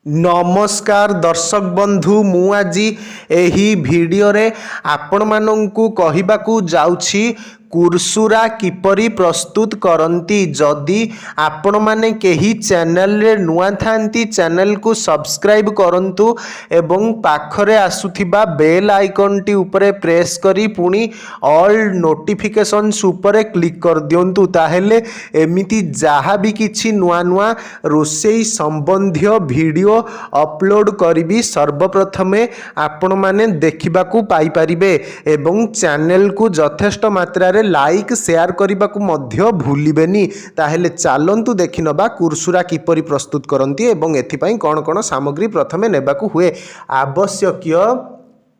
नमस्कार दर्शक बंधु मु आज एही वीडियो रे आपण मानंकु कहिबाकू जाउछि कुरसुरा किपरि प्रस्तुत करंती। जदि आपण माने केही चैनल रे नुआ थांती चैनल को सब्सक्राइब करंतु एवं पाखरे आसुथिबा बेल आइकन टी उपरे प्रेस करी पुनी ऑल नोटिफिकेशंस उपरे क्लिक कर दियंतु। ताहेले एमिति जहा भी किछि नुआ नुआ रोसेई संबंधिय वीडियो अपलोड करी सर्वप्रथमे आपण माने देखिबाकू पाई परिबे एवं चैनल को यथेष्ट मात्रा रे लाइक शेयर करने को मध्य भूलिबेनी। ताहेले चलंतु देखिनबा कुरसुरा किपरि प्रस्तुत करंती एवं एथिपाई कौन कौन सामग्री प्रथमे नेबाकू हुए। आवश्यकीय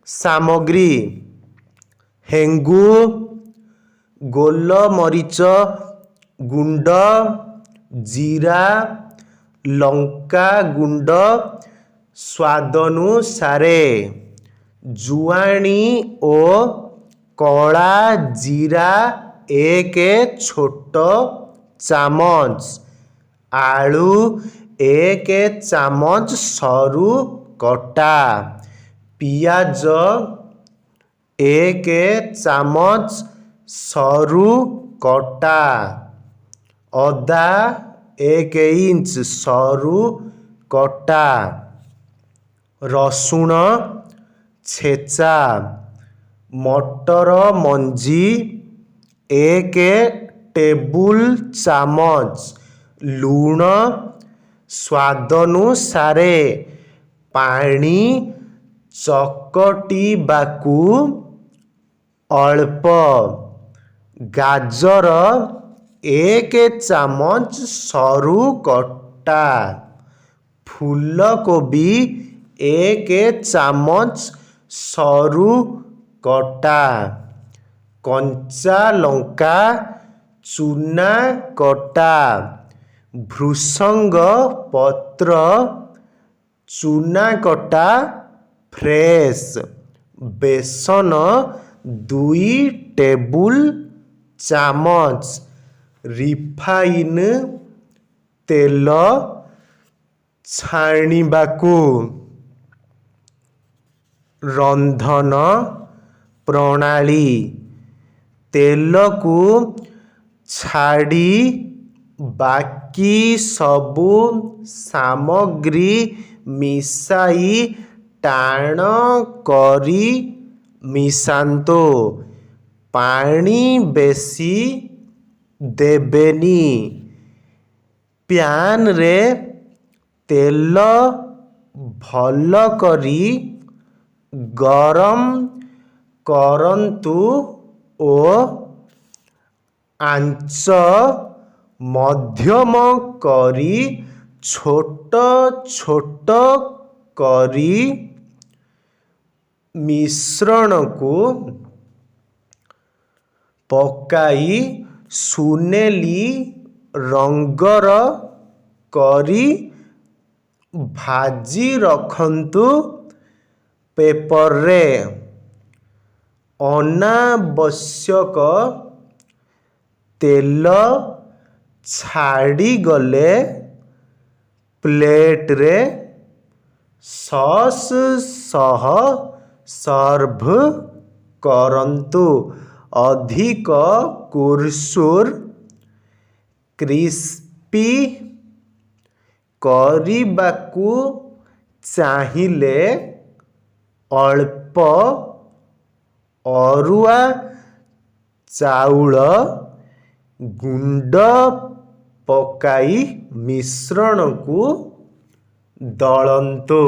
सामग्री हेंगु गोलमरीच गुंड जीरा लंका गुंड स्वादानुसारे जुआणी ओ कला जीरा एक छोट चामच आलू एक चामच सरू कटा पियाज एक चामच सरू कटा अदा एक इंच सरू कटा रसुण छेचा मटर मंजी एक टेबुल चामच लूण स्वादानुसारे पानी चकटिबाकू अल्प गाजर एक चामच सरू कटा फूलकोबी एक चामच सरू कटा कंचा लंका चूना कटा भृसंग पत्र चूना कटा फ्रेश बेसन 2 टेबुल चामच रिफाइन तेल छाणीबाकू रंधन प्रणाली तेल को छाड़ी बाकी सबू सामग्री मिसाई टाण करी मिसांतो पानी बेसी देबेनी प्यान रे तेल भल करी गरम करंतु ओ आंच मध्यम करी छोट छोट करी मिश्रण को पकाई सुनेली रंगर करी भाजी रखंतु पेपर रे अनावश्यक तेल छाड़ी गले प्लेट रे सॉस सह सर्व करंतु अधिक कुरसुर क्रिस्पी करिबाकू चाहिए अल्प अरुआ चाउल गुंड पकाई मिश्रण को दलंतु।